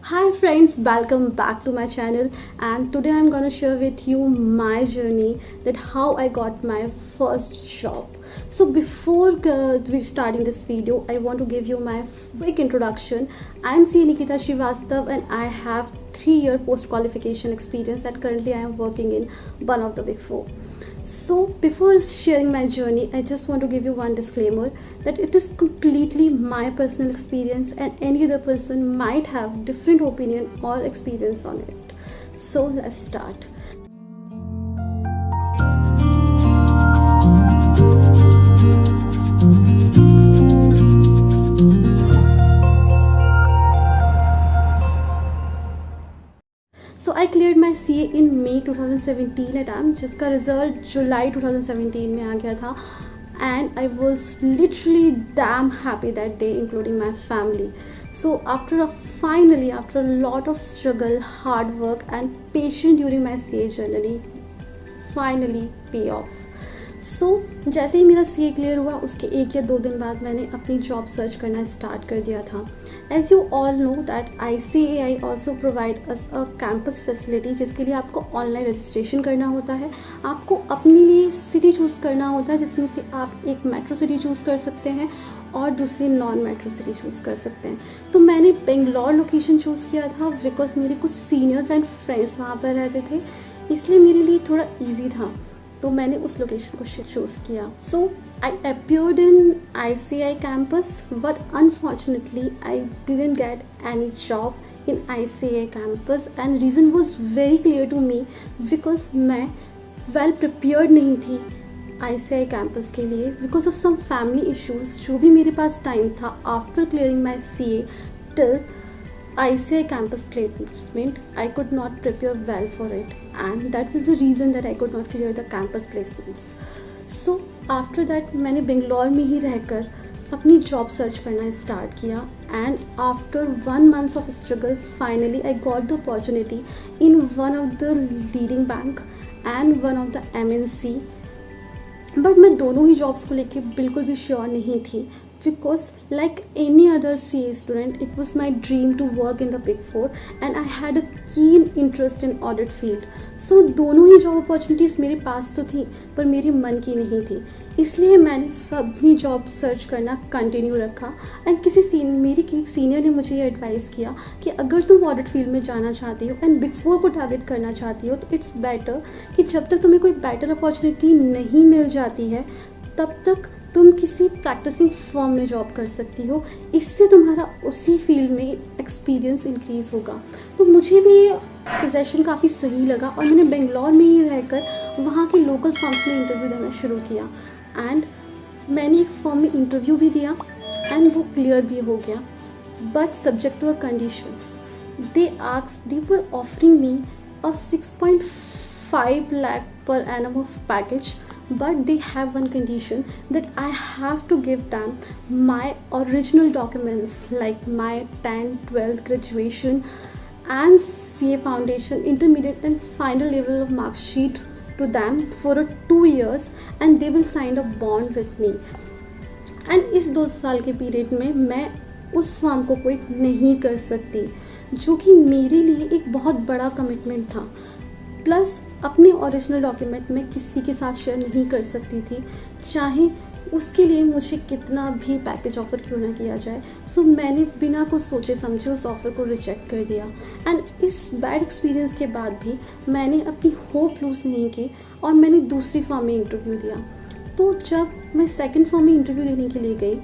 Hi friends, welcome back to my channel, and today I'm gonna share with you my journey, that how I got my first job. So before we starting this video, I want to give you my quick introduction. I'm C. Nikita Srivastav and I have 3-year post-qualification experience, and currently I am working in one of the Big Four. So before sharing my journey, I just want to give you one disclaimer that it is completely my personal experience and any other person might have different opinion or experience on it. So let's start. So I cleared my CA in May 2017 attempt, जिसका result जुलाई 2017 में आ गया था, and I was literally damn happy that day, including my family. So after a lot of struggle, hard work and patience during my CA journey, finally pay off. सो जैसे ही मेरा CA clear हुआ, उसके 1 या 2 दिन बाद मैंने अपनी जॉब सर्च करना स्टार्ट कर दिया था. As you all know that ICAI also provide us a campus facility, जिसके लिए आपको ऑनलाइन रजिस्ट्रेशन करना होता है. आपको अपने लिए सिटी चूज़ करना होता है, जिसमें से आप एक मेट्रो सिटी चूज़ कर सकते हैं और दूसरी नॉन मेट्रो सिटी चूज़ कर सकते हैं. तो मैंने बेंगलोर लोकेशन चूज़ किया था बिकॉज मेरे कुछ सीनियर्स एंड फ्रेंड्स वहाँ पर रहते थे, इसलिए मेरे लिए थोड़ा ईजी था, तो मैंने उस लोकेशन को चूज़ किया. सो आई appeared in ICAI campus, but unfortunately I didn't get any job in ICAI campus, and reason was very clear to me because मैं well prepared नहीं थी ICAI campus के लिए because of some family issues. जो भी मेरे पास time था after clearing my CA till ICAI campus placement, I could not prepare well for it, and that is the reason that I could not clear the campus placements. So after that मैंने बेंगलोर में ही रहकर अपनी job search करना start किया, and after 1 month of struggle, finally I got the opportunity in one of the leading bank and one of the MNC. But मैं दोनों ही jobs को लेके बिल्कुल भी श्योर नहीं थी, because like any other CA student, it was my dream to work in the Big Four and I had a keen interest in audit field. So दोनों ही job opportunities मेरे पास तो थी, पर मेरे मन की नहीं थी, इसलिए मैंने अपनी जॉब सर्च करना कंटिन्यू रखा. एंड मेरी सीनियर ने मुझे ये एडवाइस किया कि अगर तुम ऑडिट फील्ड में जाना चाहती हो एंड बिग फोर को टारगेट करना चाहती हो, तो इट्स बेटर कि जब तक तुम्हें कोई बेटर अपॉर्चुनिटी नहीं मिल जाती है, तब तक तुम किसी प्रैक्टिसिंग फर्म में जॉब कर सकती हो. इससे तुम्हारा उसी फील्ड में एक्सपीरियंस इंक्रीज़ होगा. तो मुझे भी ये सजेशन काफ़ी सही लगा और मैंने बेंगलोर में ही रहकर वहाँ के लोकल फर्म्स में इंटरव्यू देना शुरू किया. एंड मैंने एक फर्म में इंटरव्यू भी दिया एंड वो क्लियर भी हो गया, but subject to a conditions. they were offering me a 6.5 lakh per annum of package, but they have one condition, that I have to give them my original documents like my 10th 12th graduation and CA foundation intermediate and final level of mark sheet to them for 2 years, and they will sign a bond with me. and इस 2 साल के period में मैं उस form को quit नहीं कर सकती, जो कि मेरे लिए एक बहुत बड़ा कमिटमेंट था. प्लस अपने ओरिजिनल डॉक्यूमेंट मैं किसी के साथ शेयर नहीं कर सकती थी, चाहे उसके लिए मुझे कितना भी पैकेज ऑफ़र क्यों ना किया जाए. सो मैंने बिना कुछ सोचे समझे उस ऑफ़र को रिजेक्ट कर दिया. एंड इस बैड एक्सपीरियंस के बाद भी मैंने अपनी होप लूज़ नहीं की और मैंने दूसरी फॉर्म में इंटरव्यू दिया. तो जब मैं सेकंड फॉर्म में इंटरव्यू देने के लिए गई,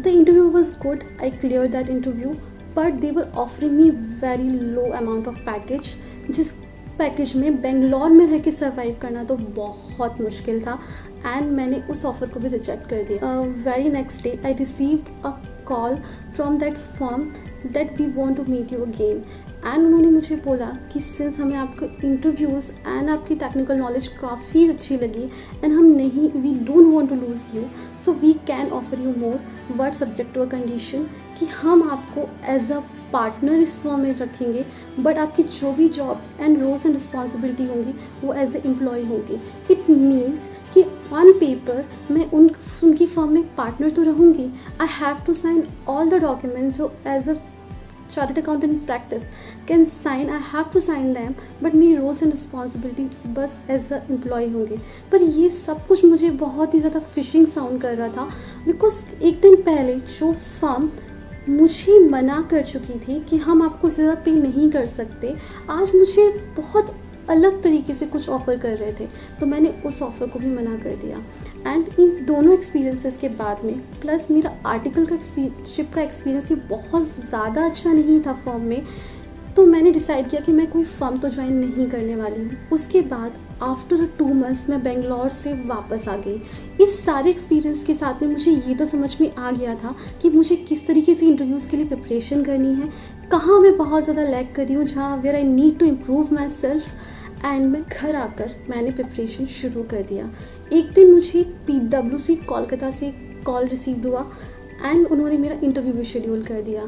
the interview was good, I clear that interview, but they were offering me very low amount of package, जिस पैकेज में बेंगलोर में रह के सर्वाइव करना तो बहुत मुश्किल था. एंड मैंने उस ऑफ़र को भी रिजेक्ट कर दिया. Very next day I received a call from that firm that we want to meet you again. And उन्होंने मुझे बोला कि सिंस हमें आपके इंटरव्यूज़ एंड आपकी टेक्निकल नॉलेज काफ़ी अच्छी लगी and we don't want to lose you, so we can offer you more, but subject to a condition कि हम आपको एज अ पार्टनर इस फर्म में रखेंगे, बट आपकी जो भी jobs and roles and responsibility होंगी वो एज ए एम्प्लॉय होगी. इट मीन्स कि ऑन पेपर मैं उनकी फर्म में पार्टनर तो रहूँगी, I have to sign all the documents जो as a chartered accountant practice can sign, I have to sign them, but मेरी रोल्स एंड रिस्पॉन्सिबिलिटी बस एज अ एम्प्लॉय होंगे। पर ये सब कुछ मुझे बहुत ही ज़्यादा फिशिंग साउंड कर रहा था, बिकॉज एक दिन पहले जो फर्म मुझे मना कर चुकी थी कि हम आपको ज़्यादा पे नहीं कर सकते, आज मुझे बहुत अलग तरीके से कुछ ऑफ़र कर रहे थे, तो मैंने उस ऑफ़र को भी मना कर दिया। एंड इन दोनों एक्सपीरियंसेस के बाद में, प्लस मेरा आर्टिकल का शिप का एक्सपीरियंस भी बहुत ज़्यादा अच्छा नहीं था फर्म में, तो मैंने डिसाइड किया कि मैं कोई फर्म तो ज्वाइन नहीं करने वाली हूँ। उसके बाद आफ्टर 2 मंथ्स मैं बेंगलोर से वापस आ गई। इस सारे एक्सपीरियंस के साथ में मुझे ये तो समझ में आ गया था कि मुझे किस तरीके से इंटरव्यूज़ के लिए प्रिपरेशन करनी है, कहाँ मैं बहुत ज़्यादा लैग कर रही हूँ, जहाँ where I need to improve myself. And मैं घर आकर मैंने प्रिपरेशन शुरू कर दिया। एक दिन मुझे PwC कोलकाता से कॉल रिसीव हुआ एंड उन्होंने मेरा इंटरव्यू भी शेड्यूल कर दिया।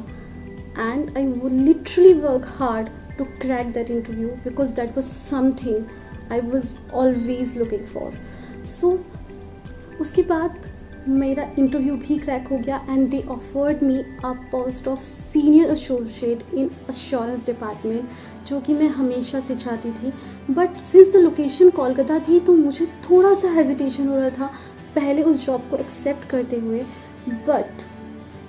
एंड आई वो literally work hard to crack that interview because that was something I was always looking for. So उसके बाद मेरा इंटरव्यू भी क्रैक हो गया and they offered me a post of senior associate in assurance department, जो कि मैं हमेशा से चाहती थी। But since the location Kolkata थी तो मुझे थोड़ा सा हेजिटेशन हो रहा था पहले उस जॉब को एक्सेप्ट करते हुए। बट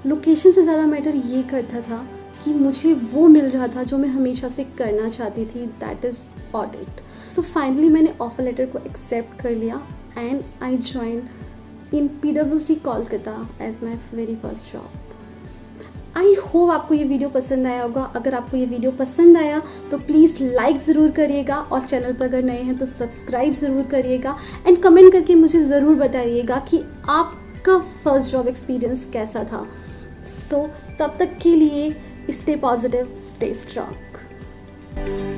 लोकेशन से ज़्यादा मैटर ये करता था कि मुझे वो मिल रहा था जो मैं हमेशा से करना चाहती थी, that is audit. So finally मैंने ऑफर लेटर को एक्सेप्ट कर लिया and I join in PwC Kolkata as my very first job. I hope आपको ये वीडियो पसंद आया होगा। अगर आपको ये वीडियो पसंद आया तो प्लीज़ लाइक ज़रूर करिएगा और चैनल पर अगर नए हैं तो सब्सक्राइब ज़रूर करिएगा एंड कमेंट करके मुझे ज़रूर बताइएगा कि आपका फर्स्ट जॉब एक्सपीरियंस कैसा था। सो तब तक के लिए स्टे पॉजिटिव, स्टे स्ट्रॉन्ग।